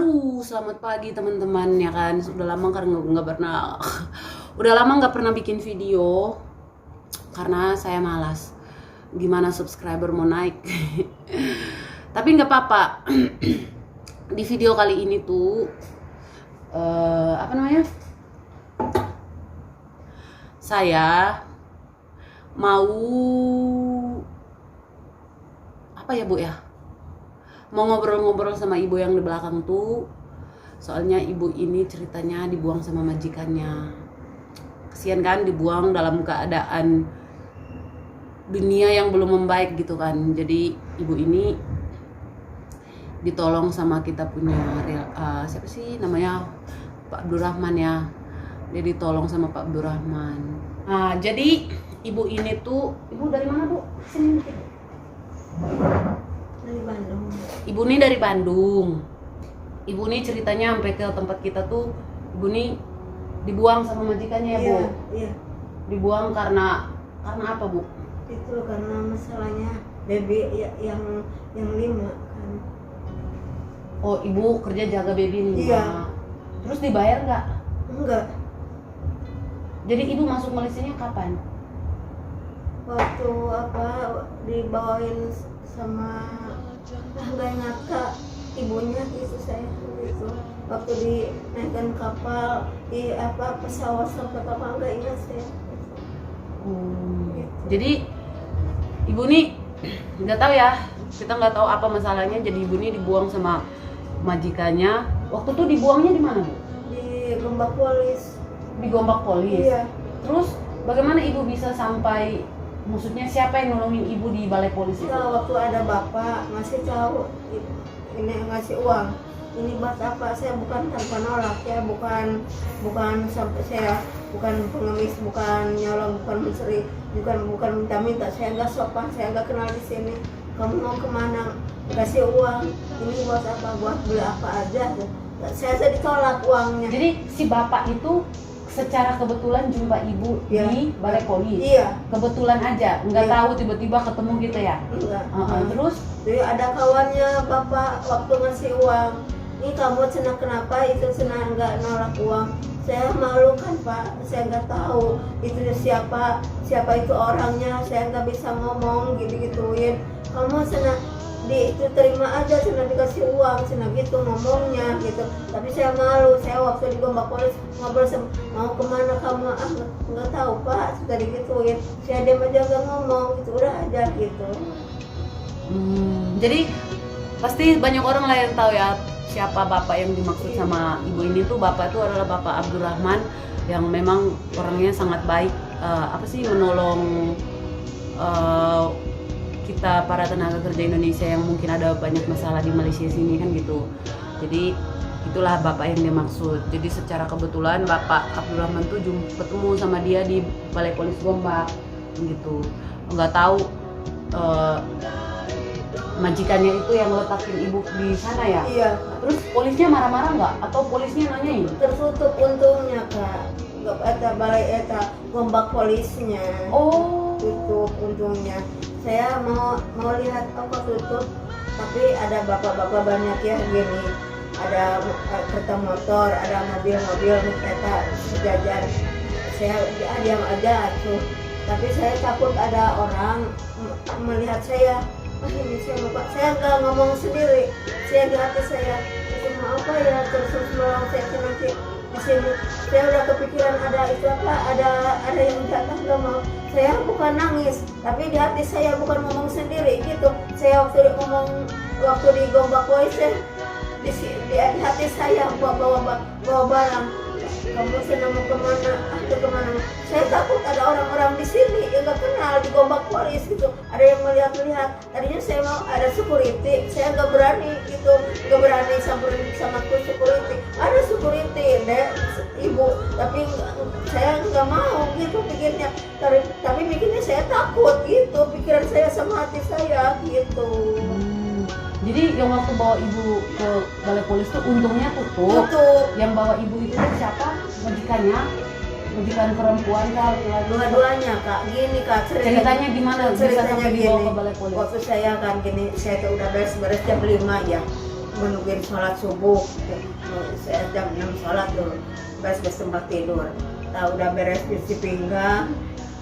Aduh, selamat pagi teman-teman ya kan. Udah lama kan nggak pernah, udah lama nggak pernah bikin video karena saya malas. Gimana subscriber mau naik? Tapi nggak apa-apa. Di video kali ini tuh apa namanya? Saya mau apa ya Bu ya? Mau ngobrol-ngobrol sama ibu yang di belakang tuh. Soalnya ibu ini ceritanya dibuang sama majikannya. Kasihan kan, dibuang dalam keadaan dunia yang belum membaik gitu kan. Jadi ibu ini ditolong sama kita punya siapa sih namanya, Pak Abdurrahman ya. Dia ditolong sama Pak Abdurrahman. Nah jadi ibu ini tuh, ibu dari mana Bu? Sini dikit. Dari Bandung. Ibu ini dari Bandung. Ibu ini ceritanya sampai ke tempat kita tuh, ibu ini dibuang sama majikannya ya Bu. Iya. Dibuang karena apa Bu? Itu karena masalahnya baby yang 5 kan. Oh ibu kerja jaga baby nih. Iya. Terus dibayar nggak? Enggak. Jadi ibu masuk Malaysianya kapan? Waktu dibawain sama nggak nyata ibunya gitu saya gitu. Waktu dinaikkan kapal di pesawat sampai kapal nggak ingat saya. Gitu. Jadi ibu nih nggak tahu ya, kita nggak tahu apa masalahnya. Jadi ibu nih dibuang sama majikannya. Waktu tuh dibuangnya di mana Bu? Di Gombak Polis. Di Gombak Polis. Iya. Terus bagaimana ibu bisa sampai, maksudnya siapa yang nolongin ibu di balai polisi itu? Nah, waktu ada bapak ngasih tahu ini ngasih uang, ini buat apa, saya bukan tanpa nolak ya, bukan sampai saya bukan pengemis, bukan nyolong, bukan mencuri, bukan minta-minta, saya nggak sopan, saya nggak kenal di sini. Kamu mau kemana? Kasih uang, ini buat apa, buat beli apa aja. Saya ditolak uangnya. Jadi si bapak itu secara kebetulan jumpa ibu di balai polis. Iya. Kebetulan aja, nggak tahu tiba-tiba ketemu gitu ya. Enggak. Terus? Jadi ada kawannya bapak waktu ngasih uang. Ini kamu senang kenapa? Itu senang nggak nolak uang. Saya malu kan Pak, saya nggak tahu itu siapa itu orangnya. Saya nggak bisa ngomong gitu-gituin. Kamu senang itu terima aja, senang dikasih uang, senang gitu ngomongnya gitu. Tapi saya malu, saya waktu di Gombak Polis ngobrol sama, mau kemana kamu? Nggak tahu Pak, sudah digituin. Saya diam aja nggak ngomong, gitu udah aja gitu. Jadi pasti banyak orang lah yang tahu ya siapa bapak yang dimaksud sama ibu ini tuh. Bapak itu adalah Bapak Abdurrahman yang memang orangnya sangat baik, menolong kita para tenaga kerja Indonesia yang mungkin ada banyak masalah di Malaysia sini kan gitu. Jadi itulah bapak yang dia maksud. Jadi secara kebetulan Bapak Abdurrahman tuh ketemu sama dia di balai polis Gombak gitu. Nggak tahu majikannya itu yang letakin ibu di sana ya. Iya. Terus polisnya marah-marah nggak? Atau polisnya nanyain? Tertutup untungnya Kak. Nggak ada balai Gombak Polisnya. Oh. Tutup untungnya. Saya mau lihat apa tutup, tapi ada bapak-bapak banyak ya gini. Ada kereta motor, ada mobil-mobil, kereta sejajar. Saya diam aja tuh. Tapi saya takut ada orang melihat saya. Ini saya bapak, saya nggak ngomong sendiri. Saya di hati saya, itu mau apa ya, terus menolong saya nanti di sini. Saya udah kepikiran ada itu apa, ada yang jatuh, nggak mau. Saya bukan nangis, tapi di hati saya bukan ngomong sendiri gitu. Saya waktu di Gombak Polis, di hati saya bawa barang. Kamu senang mau kemana? Kemana? Saya takut ada orang-orang di sini yang nggak kenal di Gombak Polis gitu. Ada yang melihat-lihat. Tadinya saya mau ada security, saya nggak berani gitu, nggak berani samperin sama security. Ada security deh, ibu, tapi saya nggak mau gitu pikirnya. Tapi pikirnya saya takut gitu, pikiran saya sama hati saya gitu. Jadi yang waktu bawa ibu ke balai polis tuh untungnya tutup. Yang bawa ibu itu siapa? Majikannya? Majikan perempuan kah? Dua-duanya Kak. Gini Kak, ceritanya gimana? Ceritanya bisa gini. dibawa ke balai polis? Waktu saya kan gini, saya tuh udah beres-beres jam 5 ya. menungguin sholat subuh. Saya jam 6 sholat tuh beres-beres tempat tidur. Udah beres cuci pinggang,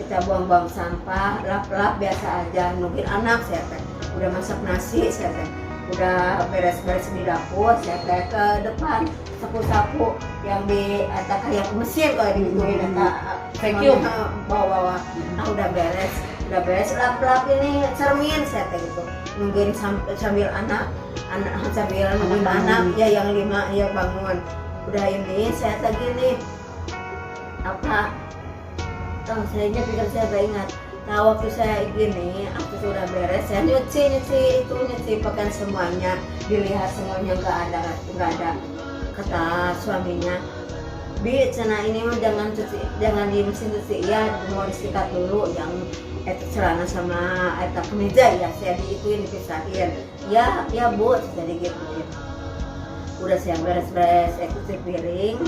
kita buang-buang sampah, lap-lap biasa aja, nungguin anak saya teh. Udah masak nasi saya teh, udah beres-beres di dapur saya teh ke depan sapu-sapu yang di ada kayak mesin kalau digituin Vacuum. bawa-bawa. Udah beres lap-lap ini cermin saya teh gitu, nungguin sambil anak sambil nungguin anak ya yang 5 ya bangun. Udah ini saya teh gini apa saya pikir saya gak ingat. Nah waktu saya gini, aku sudah beres, saya nyuci pakaian semuanya, dilihat semuanya nggak ada. Kata suaminya, Bi, cina ini mah jangan di mesin cuci ya, mau disikat dulu yang celana sama kemeja ya, saya dipisahin. Ya Bu, jadi gitu. Udah saya beres-beres, cuci piring,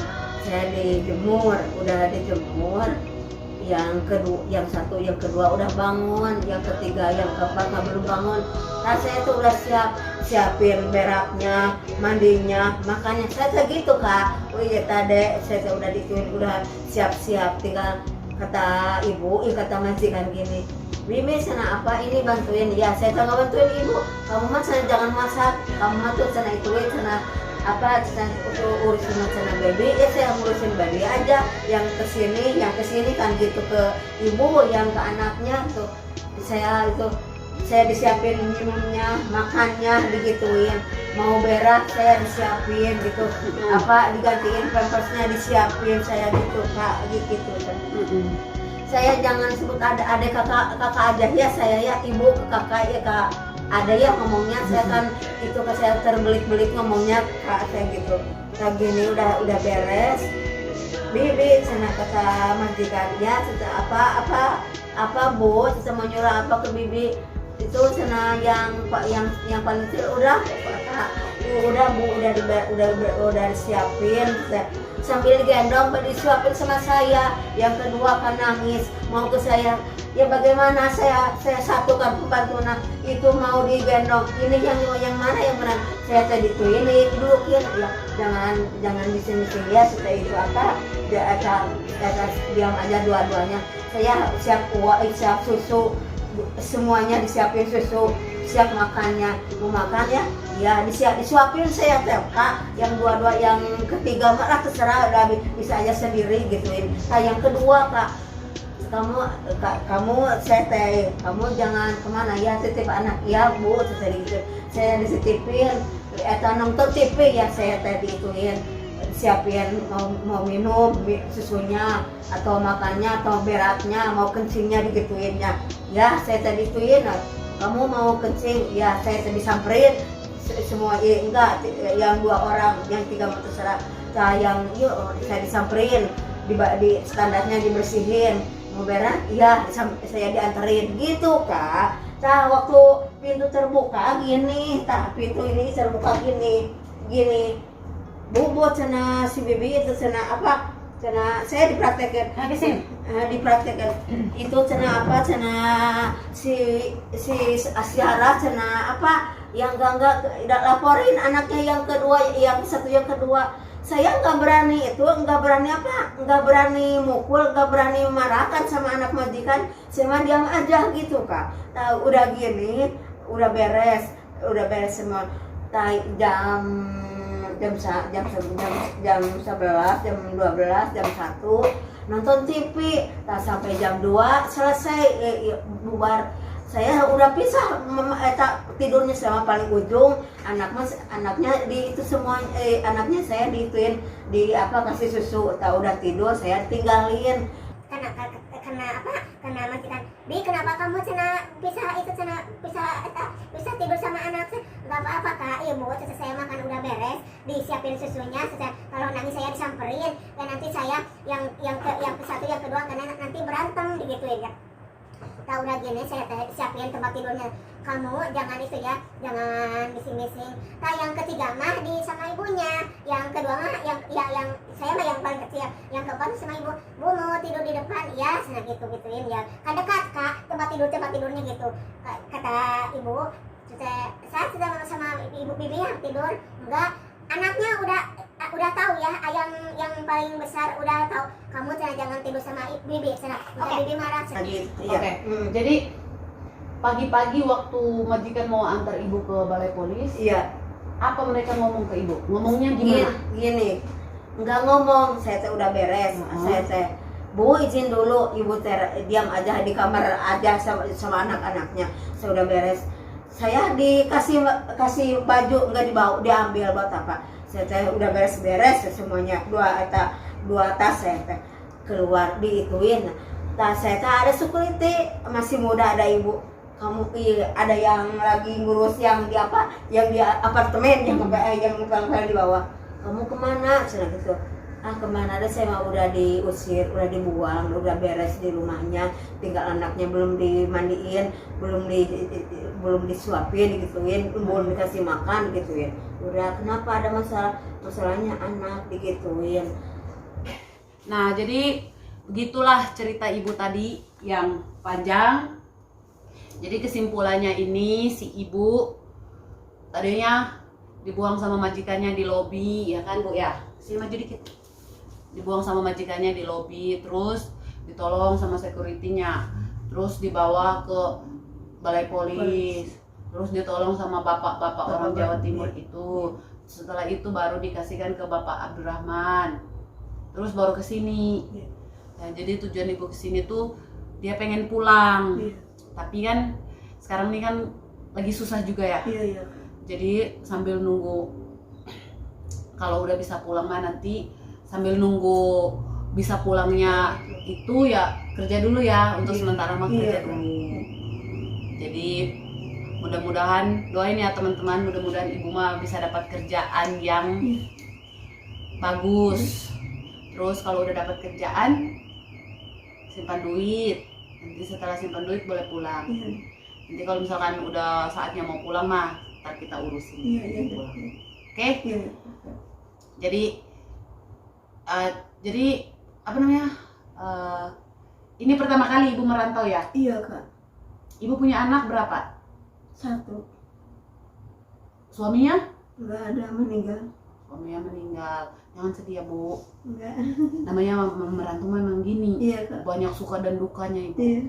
saya dijemur, udah dijemur. Yang kedua udah bangun, yang ketiga, yang keempat belum bangun. Nah saya tuh udah siapin beraknya, mandinya, makannya. Saya gitu Kak. Oh iya tadi saya udah dituin, udah siap-siap, tinggal kata ibu, kata majikan gini, Bibi sana apa ini bantuin ya. Saya nggak bantuin ibu, kamu mah sana jangan masak, kamu mah tuh sana ituin sana apa urusin macam baby ya, saya ngurusin baby aja, yang kesini kan gitu ke ibu, yang ke anaknya tuh saya disiapin minumnya, makannya digituin, mau berak saya disiapin gitu, apa digantiin pampersnya disiapin saya gitu Kak gitu. Saya jangan sebut ada kakak aja ya, saya ya ibu ke kakak ya Kak. Ada ya ngomongnya, saya kan itu saya terbelit-belit ngomongnya Kak saya gitu. Nah gini udah beres. Bibi sana kata majikan ya, apa Bu, saya mau nyuruh apa ke Bibi itu sana yang paling kecil udah Bu udah disiapin. Sambil digendong disuapin sama saya, yang kedua kan nangis mau ke saya, ya bagaimana saya satukan pembantunya itu mau digendong, ini yang mana yang benar, saya tadi tuh ini dulu ya jangan di sini ya, setelah itu apa diam aja dua-duanya. Saya siap siap susu, semuanya disiapin susu, siap makannya, mau makan ya disuapin saya Kak, yang dua yang ketiga malah terserah udah bisa aja sendiri gituin. Nah yang kedua Kak, kamu kamu jangan kemana ya, titip anak ya Bu, saya gitu, saya dititipin nonton TV ya, saya tadi ituin siapin mau minum susunya atau makannya atau beraknya, mau kencingnya digituin ya saya tadi ituin. Kamu mau kencing ya, saya disamperin semua enggak, yang 2 orang, yang 3 terserah. Yang saya disamperin, di standarnya dibersihin, mau berak ya saya dianterin gitu Kak. Nah waktu pintu terbuka gini, pintu ini terbuka gini Bu cina si Bibi itu cina apa, cina saya dipraktekan itu cina apa, cina si Asyara cina apa yang enggak laporin anaknya yang kedua, yang kedua. Saya nggak berani mukul, nggak berani marahkan sama anak majikan, saya diam aja gitu Kak. Nah, udah gini, udah beres semua. Jam 11, jam 12, jam 1 nonton TV. Sampai jam 2 selesai bubar. Saya udah pisah, tidurnya sama paling ujung, anaknya di itu semua, anaknya saya diituin kasih susu, udah tidur saya tinggalin. Karena majikan, Bi kenapa kamu bisa tidur sama anak? Gak apa-apa Kak, iya Bu, saya makan udah beres, disiapin susunya, kalau nanti saya disamperin dan nanti saya yang satu yang kedua karena nanti berantem digituin ya. Tahu udah gini saya siapin tempat tidurnya, kamu jangan itu ya, jangan bising-bising. Nah yang ketiga mah sama ibunya, yang kedua mah yang saya mah yang paling kecil, yang keempat sama ibu. Bu mau tidur di depan ya, gituin ya, kan dekat Kak tempat tidurnya gitu. Kata ibu Saya sudah sama ibu bibi yang tidur, enggak, anaknya udah tahu ya, yang paling besar udah tahu, kamu jangan tidur sama bibi, bibi marah. Gitu, Oke. Jadi pagi-pagi waktu majikan mau antar ibu ke balai polis, Iya. apa mereka ngomong ke ibu? Ngomongnya gimana? Gini, nggak ngomong, saya teh udah beres. Saya teh, Bu izin dulu, ibu teh diam aja di kamar aja sama anak-anaknya. Saya udah beres. Saya kasih baju nggak dibawa, diambil buat apa? Saya teh udah beres-beres semuanya. Dua tas saya teh keluar diituin. Tas saya teh ada security, masih muda, ada ibu. Kamu ada yang lagi ngurus yang di apa? Yang di apartemen yang di bawah. Kamu kemana? Cina gitu. Kemana ada, saya mah udah diusir, udah dibuang, udah beres di rumahnya, tinggal anaknya belum dimandiin, belum disuapin gituin, belum dikasih makan gituin. Udah, kenapa ada masalahnya anak digituin. Nah, jadi begitulah cerita ibu tadi yang panjang. Jadi kesimpulannya ini, si ibu tadinya dibuang sama majikannya di lobi, ya kan Bu ya? Sini maju dikit. Dibuang sama majikannya di lobi, terus ditolong sama security-nya, terus dibawa ke balai polis, terus ditolong sama bapak-bapak orang Jawa Timur itu. Setelah itu baru dikasihkan ke Bapak Abdurrahman, terus baru ke sini. Nah, jadi tujuan ibu ke sini tuh dia pengen pulang, tapi kan sekarang ini kan lagi susah juga ya. Jadi sambil nunggu, kalau udah bisa pulang mah nanti sambil nunggu bisa pulangnya itu ya kerja dulu ya, untuk sementara mah kerja dulu. Jadi mudah-mudahan, doain ya teman-teman, mudah-mudahan ibu mah bisa dapat kerjaan yang bagus. Terus kalau udah dapat kerjaan, simpan duit. Nanti setelah simpan duit boleh pulang. Nanti kalau misalkan udah saatnya mau pulang mah ntar kita urusin pulang. Oke? Jadi apa namanya? Ini pertama kali ibu merantau ya? Iya Kak. Ibu punya anak berapa? 1. Suaminya? Nggak ada, meninggal. Suaminya meninggal. Jangan sedih ya Bu. Enggak. Namanya merantau memang gini. Iya Kak. Banyak suka dan dukanya ibu. Iya.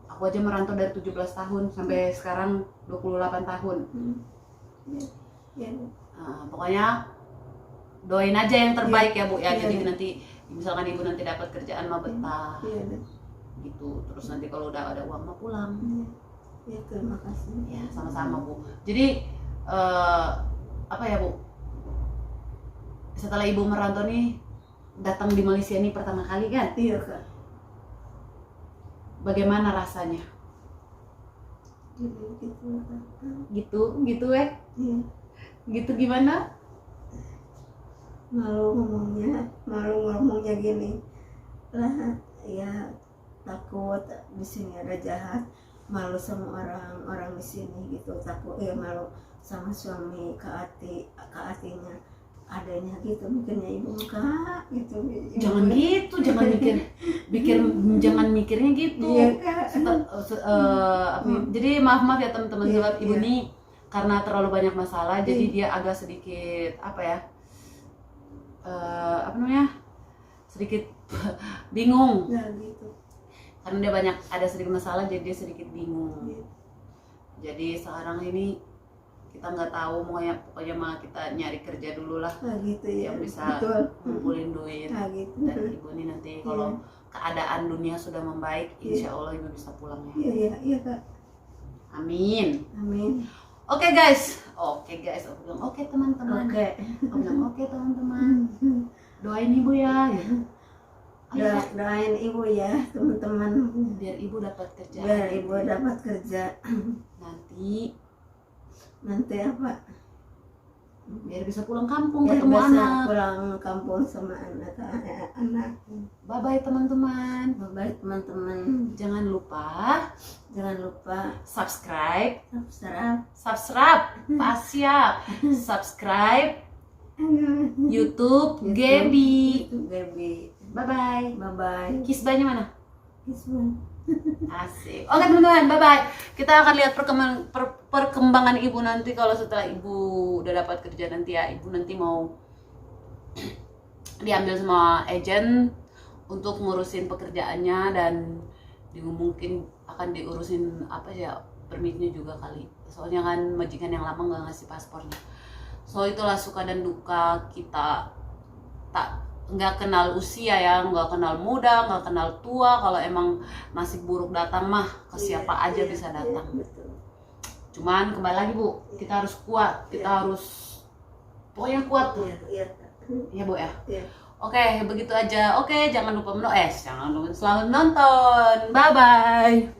Aku aja merantau dari 17 tahun sampai sekarang 28 tahun. Iya. Pokoknya doain aja yang terbaik ya Bu ya. Iya. Jadi nanti misalkan ibu nanti dapat kerjaan mah betah. Iya. Gitu. Terus nanti kalau udah ada uang mah pulang. Ya, terima kasih. Ya, sama-sama Bu. Jadi apa ya Bu? Setelah ibu merantau nih datang di Malaysia ini pertama kali kan? Iya Kak. Bagaimana rasanya? Gitu Iya. Gitu gimana? Malu ngomongnya gini lah, ya takut di sini ada jahat, malu sama orang di sini gitu, takut ya, malu sama suami keatinya adanya gitu, mikirnya ibu Kak gitu. Jangan gitu, jangan mikirnya gitu. Iya, Kak. Jadi maaf ya teman-teman, Iya, sebab ibu iya. nih karena terlalu banyak masalah, jadi dia agak sedikit sedikit bingung. Nah gitu. Karena dia ada sedikit masalah, jadi dia sedikit bingung. Iya. Jadi sekarang ini kita nggak tahu, pokoknya mah kita nyari kerja dulu lah, Nah gitu ya. yang bisa Betul. ngumpulin duit. Nah gitu. Dan ibu ini nanti kalau keadaan dunia sudah membaik, insya Allah ibu bisa pulang ya. Iya Kak. Amin. Amin. Oke guys, aku bilang oke teman-teman. Aku bilang oke teman-teman. Doain ibu ya. Gitu. Doain ibu ya teman-teman, Biar ibu dapat kerja. biar ibu dapat kerja. Nanti apa? biar bisa pulang kampung Biar ketemu bisa anak. pulang kampung sama anak. Bye bye teman-teman. Bye teman-teman. Jangan lupa Jangan lupa subscribe. Pas siap. Subscribe YouTube Gaby. Gaby. Bye bye. Bye bye. Kiss bye-nya mana? Asik. Oke teman-teman, bye bye. Kita akan lihat perkembangan ibu nanti kalau setelah ibu udah dapat kerja nanti ya. Ibu nanti mau diambil sama agent untuk ngurusin pekerjaannya dan mungkin akan diurusin apa ya, permitnya juga kali. Soalnya kan majikan yang lama nggak ngasih paspornya. So itulah suka dan duka kita nggak kenal usia ya, nggak kenal muda, nggak kenal tua. Kalau emang nasib buruk datang mah ke siapa aja bisa datang. Betul. Cuman kembali lagi Bu, kita harus kuat, kita harus pokoknya kuat tuh. Iya. Ya Bu ya. Iya. Oke, begitu aja. Oke, jangan lupa selamat nonton. Bye bye.